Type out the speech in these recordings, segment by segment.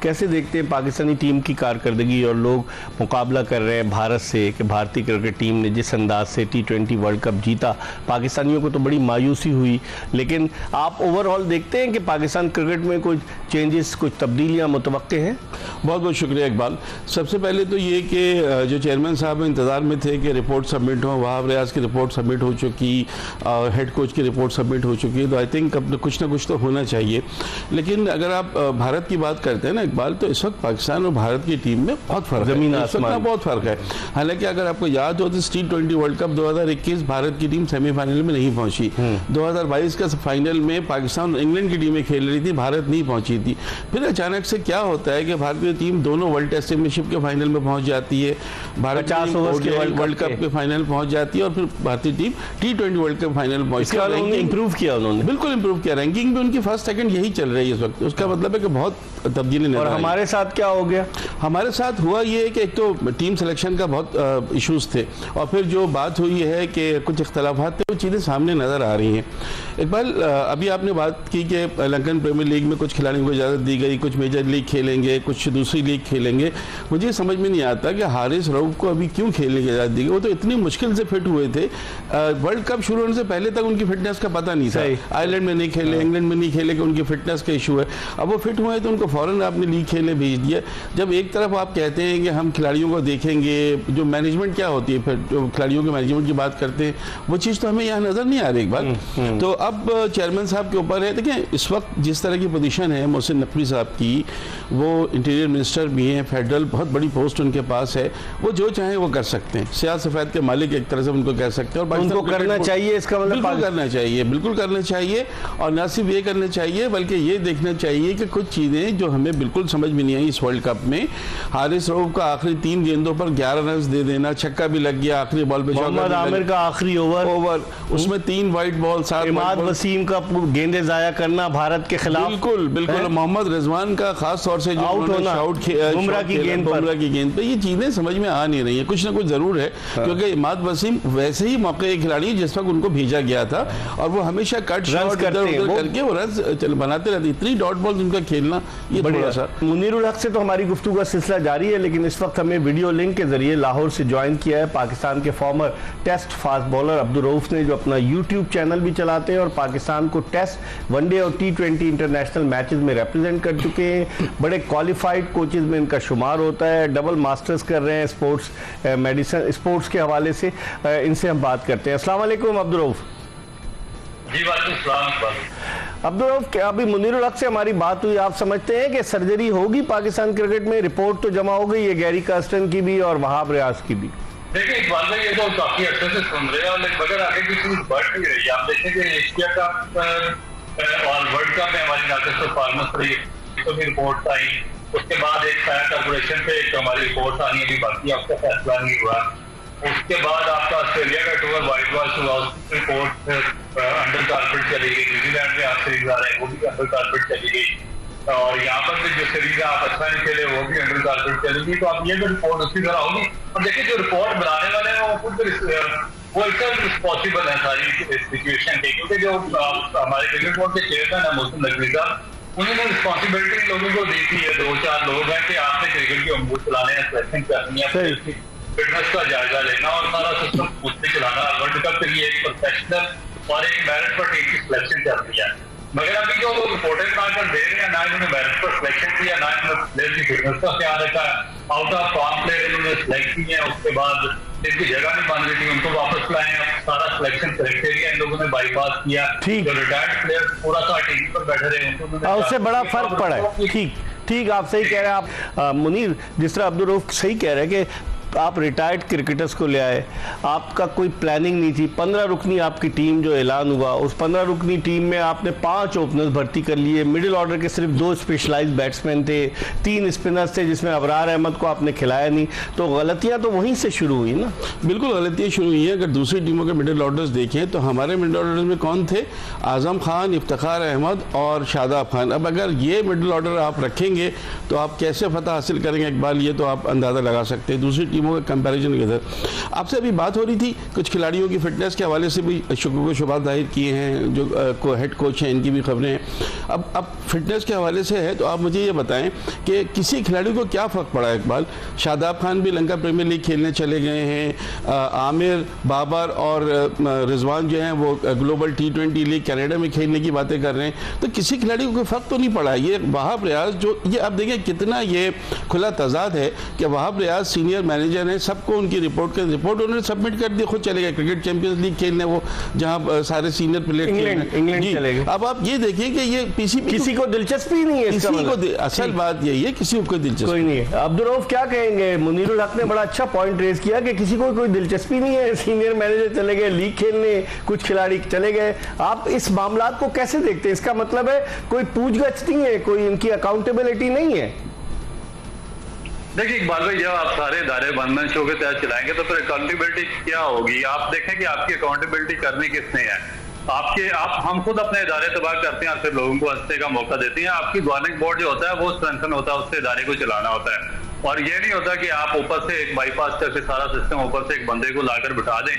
कैसे देखते हैं पाकिस्तानी टीम की कारकर्दगी? और लोग मुकाबला कर रहे हैं भारत से कि भारतीय क्रिकेट टीम ने जिस अंदाज से T20 वर्ल्ड कप जीता, पाकिस्तानियों को तो बड़ी मायूसी हुई, लेकिन आप ओवरऑल देखते हैं कि पाकिस्तान क्रिकेट में कुछ चेंजेस, कुछ तब्दीलियाँ मुतवक्के हैं? बहुत बहुत शुक्रिया इकबाल। सबसे पहले तो ये कि जो चेयरमैन साहब इंतज़ार में थे कि रिपोर्ट सबमिट हो, वहाब रियाज की रिपोर्ट सबमिट हो चुकी, हेड कोच की रिपोर्ट सबमिट हो चुकी है, तो आई थिंक अब कुछ ना कुछ तो होना चाहिए। लेकिन अगर आप भारत की बात करते हैं ना इकबाल, तो इस वक्त पाकिस्तान और भारत की टीम में बहुत फ़र्क है, ज़मीन आसमान, बहुत फ़र्क है। हालांकि अगर आपको याद हो तो T20 वर्ल्ड कप 2021 भारत की टीम सेमीफाइनल में नहीं पहुंची। 2022 का फाइनल में पाकिस्तान और इंग्लैंड की टीमें खेल रही थी, भारत नहीं पहुंची थी। फिर अचानक से क्या होता है कि भारतीय टीम दोनों वर्ल्ड टेस्ट चैंपियनशिप के फाइनल में पहुंच जाती है, भारत 50 ओवर्स के वर्ल्ड कप के फाइनल पहुंच जाती है, और फिर भारतीय team T20 world cup final पहुंचती है। इंप्रूव किया उन्होंने, बिल्कुल इंप्रूव किया। रैंकिंग भी उनकी फर्स्ट सेकंड यही चल रही है इस वक्त। उसका मतलब है कि बहुत तब्दीली। और हमारे साथ क्या हो गया? हमारे साथ हुआ ये कि एक तो टीम सिलेक्शन का बहुत इश्यूज थे, और फिर जो बात हुई है कि कुछ इख्तलाफात थे, वो चीज़ें सामने नज़र आ रही हैं। इकबाल, अभी आपने बात की कि लंकन प्रीमियर लीग में कुछ खिलाड़ियों को इजाज़त दी गई, कुछ मेजर लीग खेलेंगे, कुछ दूसरी लीग खेलेंगे। मुझे समझ में नहीं आता कि हारिस रऊफ को अभी क्यों खेलने की इजाज़त दी गई। वो तो इतनी मुश्किल से फिट हुए थे, वर्ल्ड कप शुरू होने से पहले तक उनकी फिटनेस का पता नहीं था। आयरलैंड में नहीं खेले, इंग्लैंड में नहीं खेले, कि उनकी फिटनेस का इशू है। अब वो फिट हुए तो उनको फ़ौरन आपने लीग खेलने भेज दिया। जब एक तरफ आप कहते हैं कि हम खिलाड़ियों को देखेंगे, जो मैनेजमेंट क्या होती है, फिर जो खिलाड़ियों के मैनेजमेंट की बात करते हैं, वो चीज़ तो हमें यहाँ नज़र नहीं आ रही एक बात। तो अब चेयरमैन साहब के ऊपर है। देखिए, इस वक्त जिस तरह की पोजीशन है मोहसिन नकवी साहब की, वो इंटीरियर मिनिस्टर भी हैं, फेडरल बहुत बड़ी पोस्ट उनके पास है, वो जो चाहें वो कर सकते हैं। सियाह सफ़ेद के मालिक एक तरह से उनको कह सकते हैं, और उनको करना चाहिए। इसका मतलब बिल्कुल करना चाहिए, बिल्कुल करना चाहिए। और न सिर्फ ये करना चाहिए, बल्कि ये देखना चाहिए कि कुछ चीज़ें जो हमें बिल्कुल समझ में नहीं आई इस वर्ल्ड कप में, हारिस रऊफ का आखिरी 3 गेंदों पर 11 रन दे देना, छक्का भी लग गया आखिरी बॉल पे, मोहम्मद आमिर का आखिरी ओवर उसमें 3 वाइट बॉल, 7 इमाद वसीम का गेंदें जाया करना भारत के खिलाफ, बिल्कुल मोहम्मद रिजवान का खास तौर से जो आउट होना बुमराह की गेंद पे, ये चीजें समझ में आ नहीं रही है। कुछ ना कुछ जरूर है, क्योंकि इमाद वसीम वैसे ही मौके खिलाड़ी जिस वक्त उनको भेजा गया था, और वो हमेशा कट शॉट करके वो रन बनाते रहते। 3 डॉट बॉल उनका खेलना ये थोड़ा सा। मुनीरुल हक से तो हमारी गुफ्तगू का सिलसिला जारी है, लेकिन इस वक्त हमें वीडियो लिंक के जरिए लाहौर से ज्वाइन किया है पाकिस्तान के former test fast bowler Abdul Rauf ने, जो अपना यूट्यूब चैनल भी चलाते हैं और पाकिस्तान को टेस्ट, वनडे और T20 इंटरनेशनल मैचेस में रिप्रेजेंट कर चुके हैं। बड़े क्वालिफाइड कोचेस में इनका शुमार होता है, डबल मास्टर्स कर रहे हैं स्पोर्ट्स मेडिसिन स्पोर्ट्स के हवाले से। इनसे हम बात करते हैं। अस्सलाम वालेकुम अब्दुल रऊफ। जी वालेकुम सलाम। अब्दुल रऊफ, क्या अभी मुनीरुल हक से हमारी बात हुई, आप समझते हैं कि सर्जरी होगी पाकिस्तान क्रिकेट में? रिपोर्ट तो जमा हो गई है गैरी कर्स्टन की भी और वहाब रियाज की भी। देखिए इकबाल भाई, ये तो काफी अच्छे से सुन रहे हैं, और मगर आगे की चीज बढ़ नहीं रही है। आप देखेंगे एशिया कप और वर्ल्ड कप में हमारी नाकस परफॉर्मेंस रही, तो भी रिपोर्ट आई। उसके बाद एक फायर कॉर्पोरेशन पे एक हमारी रिपोर्ट आनी है, बाकी आपका फैसला नहीं हुआ। उसके बाद आपका ऑस्ट्रेलिया का टूर व्हाइट वॉश हुआ, उसकी रिपोर्ट अंडर कारपेट चली गई। न्यूजीलैंड में आप सीरीज आ रहे हैं, वो भी अंडर कारपेट चली गई। और यहाँ पर भी जो सीरीज आप अच्छा नहीं खेले, वो भी अंडर कारपेट चली गई। तो आप ये जो रिपोर्ट उसी तरह होगी। और देखिए, जो रिपोर्ट बनाने वाले हैं वो खुद वो इसका रिस्पॉन्सिबल है सारी सिचुएशन के, क्योंकि जो हमारे क्रिकेट बोर्ड के चेयरमैन है मोहसिन नकवी साहब, उन्होंने रिस्पॉन्सिबिलिटी लोगों को दी थी। 2-4 लोग हैं कि आपने क्रिकेट की अमूद चलाने हैं, सिलेक्शन करनी है, फिटनेस का जायजा लेना और सारा सिस्टम मुझसे चलाना। वर्ल्ड कप के लिए एक प्रोफेशनल और एक मेरिट पर टीम की सिलेक्शन चल रही है। मगर अभी जो रिपोर्टेड बनाकर दे रहे हैं, ना इन्होंने मेरिट पर सिलेक्शन किया, ना इन्होंने प्लेयर की फिटनेस का ख्याल रखा। आउट ऑफ फॉर्म प्लेयर इन्होंने सिलेक्ट किए हैं, उसके बाद जिनकी जगह नहीं बन रही थी उनको वापस लाए हैं। सारा सिलेक्शन क्राइटेरिया इन लोगों ने बाईपास किया। जो रिटायर्ड प्लेयर पूरा सा टीम पर बैठे रहे, उनको उससे बड़ा फर्क पड़ा है। ठीक, आप सही कह रहे हैं। आप मुनीर, जिस तरह अब्दुल रऊफ सही कह रहे हैं कि आप रिटायर्ड क्रिकेटर्स को ले आए, आपका कोई प्लानिंग नहीं थी। 15 रुकनी आपकी टीम जो ऐलान हुआ, उस 15 रुकनी टीम में आपने 5 ओपनर्स भर्ती कर लिए। मिडिल ऑर्डर के सिर्फ 2 स्पेशलाइज्ड बैट्समैन थे, 3 स्पिनर्स थे, जिसमें अबरार अहमद को आपने खिलाया नहीं। तो गलतियां तो वहीं से शुरू हुई ना? बिल्कुल गलतियां शुरू हुई हैं। अगर दूसरी टीमों के मिडिल ऑर्डर्स देखें तो हमारे मिडिल ऑर्डर में कौन थे? आजम खान, इफ्तिखार अहमद और शादाब खान। अब अगर ये मिडिल ऑर्डर आप रखेंगे तो आप कैसे फतह हासिल करेंगे इकबाल, ये तो आप अंदाज़ा लगा सकते हैं। दूसरी टीमों टीमों का कंपैरिजन किधर। आपसे अभी बात हो रही थी कुछ खिलाड़ियों की फिटनेस के हवाले से भी शुबा जाहिर किए हैं, जो हेड कोच हैं इनकी भी खबरें हैं। अब फिटनेस के हवाले से है तो आप मुझे ये बताएं कि किसी खिलाड़ी को क्या फ़र्क पड़ा है। इकबाल, शादाब खान भी लंका प्रीमियर लीग खेलने चले गए हैं, आमिर, बाबर और रिजवान जो हैं वो ग्लोबल T20 लीग कनाडा में खेलने की बातें कर रहे हैं, तो किसी खिलाड़ी को कोई फ़र्क तो नहीं पड़ा। ये वहाब रियाज जो ये आप देखें कितना ये खुला तजाद है कि वहाब रियाज सीनियर मैनेजर हैं, सबको उनकी रिपोर्ट उन्होंने सबमिट कर दी, खुद चले गए क्रिकेट चैंपियंस लीग खेलने, वो जहाँ सारे सीनियर प्लेयर इंग्लैंड चले गए। अब आप ये देखिए कि ये किसी को दिलचस्पी नहीं है, किसी को असल बात यही है, किसी को कोई दिलचस्पी कोई नहीं है। अब्दुल रऊफ क्या कहेंगे? मुनीरुल हक ने बड़ा अच्छा पॉइंट रेज किया कि किसी को कोई दिलचस्पी नहीं है, सीनियर मैनेजर चले गए लीग खेलने, कुछ खिलाड़ी चले गए। आप इस मामला को कैसे देखते हैं? इसका मतलब है कोई पूछगछ नहीं है, कोई इनकी अकाउंटेबिलिटी नहीं है। देखिए इकबाल भाई, जब आप सारे इदारे वन मैन शो के तहत चलाएंगे तो फिर अकाउंटेबिलिटी क्या होगी? आप देखें कि आपकी अकाउंटेबिलिटी करनी किसने है। हम खुद अपने इदारे तबाह करते हैं और फिर लोगों को हंसने का मौका देते हैं। आपकी गवर्निंग बोर्ड जो होता है वो स्ट्रेंथन होता है, उससे इदारे को चलाना होता है। और ये नहीं होता कि आप ऊपर से एक बाईपास करके सारा सिस्टम ऊपर से एक बंदे को लाकर बिठा दें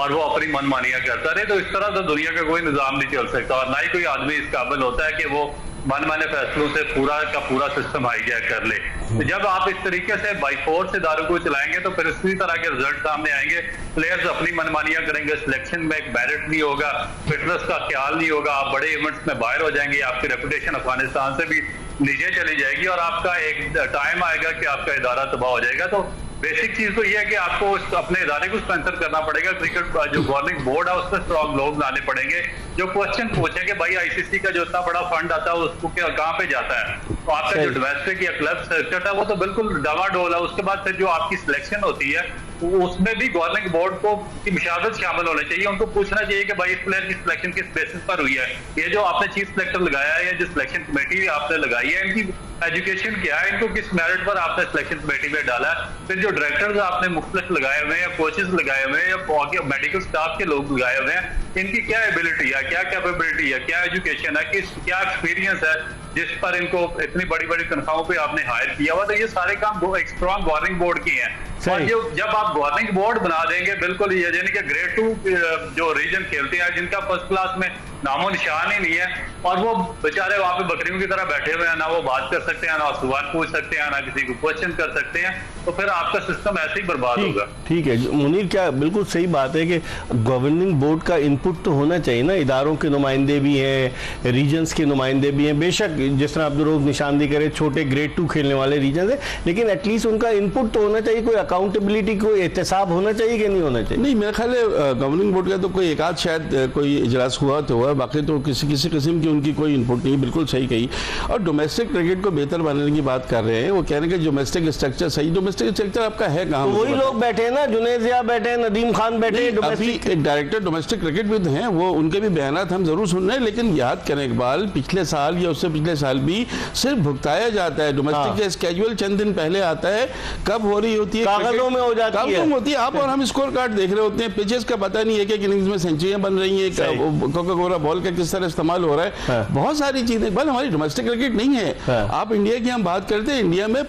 और वो अपनी मनमानियां करता रहे। तो इस तरह तो दुनिया का कोई निजाम नहीं चल सकता और ना ही कोई आदमी इस काबिल होता है कि वो मनमाने फैसलों से पूरा का पूरा सिस्टम हाईजैक कर ले। तो जब आप इस तरीके से बाई फोर्स इदारों को चलाएंगे तो फिर इसी तरह के रिजल्ट सामने आएंगे। प्लेयर्स अपनी मनमानियां करेंगे, सिलेक्शन में एक बैलेट नहीं होगा, फिटनेस का ख्याल नहीं होगा, आप बड़े इवेंट्स में बाहर हो जाएंगे, आपकी रेपुटेशन अफगानिस्तान से भी नीचे चली जाएगी और आपका एक टाइम आएगा कि आपका इदारा तबाह हो जाएगा। तो बेसिक चीज तो ये है कि आपको अपने इदारे को स्ट्रेंथन करना पड़ेगा। क्रिकेट जो गवर्निंग बोर्ड है उस पर स्ट्रॉन्ग लोग लाने पड़ेंगे जो क्वेश्चन पूछे कि भाई आईसीसी का जो इतना बड़ा फंड आता है उसको कहाँ पे जाता है। तो आपका जो डोमेस्टिक या क्लब सर्किट है वो तो बिल्कुल डावाडोल है। उसके बाद फिर जो आपकी सिलेक्शन होती है उसमें भी गवर्निंग बोर्ड को की मुशावरत शामिल होने चाहिए। उनको पूछना चाहिए कि भाई इस प्लेयर की सिलेक्शन किस बेसिस पर हुई है। ये जो आपने चीफ सिलेक्टर लगाया है या जो सिलेक्शन कमेटी आपने लगाई है, इनकी एजुकेशन क्या है, इनको किस मेरिट पर आपने सिलेक्शन कमेटी में डाला है। फिर जो डायरेक्टर्स आपने मुख्तलिफ लगाए हुए हैं या कोचेस लगाए हुए हैं या मेडिकल स्टाफ के लोग लगाए हुए हैं, इनकी क्या एबिलिटी है, क्या कैपेबिलिटी है, क्या एजुकेशन है, क्या एक्सपीरियंस है जिस पर इनको इतनी बड़ी बड़ी तनख्वाहों पे आपने हायर किया हुआ। तो ये सारे काम एक स्ट्रॉन्ग गवर्निंग बोर्ड की हैं। और जब आप गवर्निंग बोर्ड बना देंगे बिल्कुल ये यानी कि ग्रेड 2 जो रीजन खेलते हैं जिनका फर्स्ट क्लास में नामो निशान ही नहीं है और वो बेचारे वहां पे बकरियों की तरह बैठे हुए हैं, ना वो बात कर सकते हैं, ना सवाल पूछ सकते हैं, ना किसी को क्वेश्चन कर सकते हैं, तो फिर आपका सिस्टम ऐसे ही बर्बाद होगा। ठीक है मुनीर, क्या बिल्कुल सही बात है कि गवर्निंग बोर्ड का इनपुट तो होना चाहिए ना। इदारों के नुमाइंदे भी हैं, रीजन्स के नुमाइंदे भी हैं, बेशक जिस तरह अब्दुल रऊफ निशानदी करे छोटे ग्रेड 2 खेलने वाले रीजन है, लेकिन एटलीस्ट उनका इनपुट तो होना चाहिए। कोई अकाउंटेबिलिटी, कोई एहतसाब होना चाहिए कि नहीं होना चाहिए? नहीं, मेरा ख्याल है गवर्निंग बोर्ड का तो कोई एक आध शायद कोई इजलास हुआ तो हुआ, बाकी तो किसी किस्म की उनकी कोई इनपुट नहीं। बिल्कुल सही कही। और डोमेस्टिक क्रिकेट को बेहतर बनाने की बात कर रहे हैं, वो कह रहे हैं कि डोमेस्टिक स्ट्रक्चर सही, डोमेस्टिक स्ट्रक्चर आपका है कहाँ? तो वही लोग बैठे हैं ना, जुनैद जिया बैठे, नदीम खान बैठे, एक डायरेक्टर डोमेस्टिक क्रिकेट भी हैं, वो उनके भी बयानात हम जरूर सुन रहे हैं। लेकिन याद करें इकबाल, पिछले साल या उससे पिछले साल भी सिर्फ भुगताया जाता है। डोमेस्टिक का स्केड्यूल चंद दिन पहले आता है, कब हो रही होती है, कागजों में हो जाती है। आप और हम स्कोर कार्ड देख रहे होते हैं, पिचेस का पता नहीं है कि इनिंग्स में सेंचुरियां बन रही हैं, कोका कोला बॉल का किस तरह इस्तेमाल हो रहा है, बहुत सारी चीजें। बल हमारी डोमेस्टिक क्रिकेट नहीं है। आप इंडिया की हम बात करते हैं, इंडिया में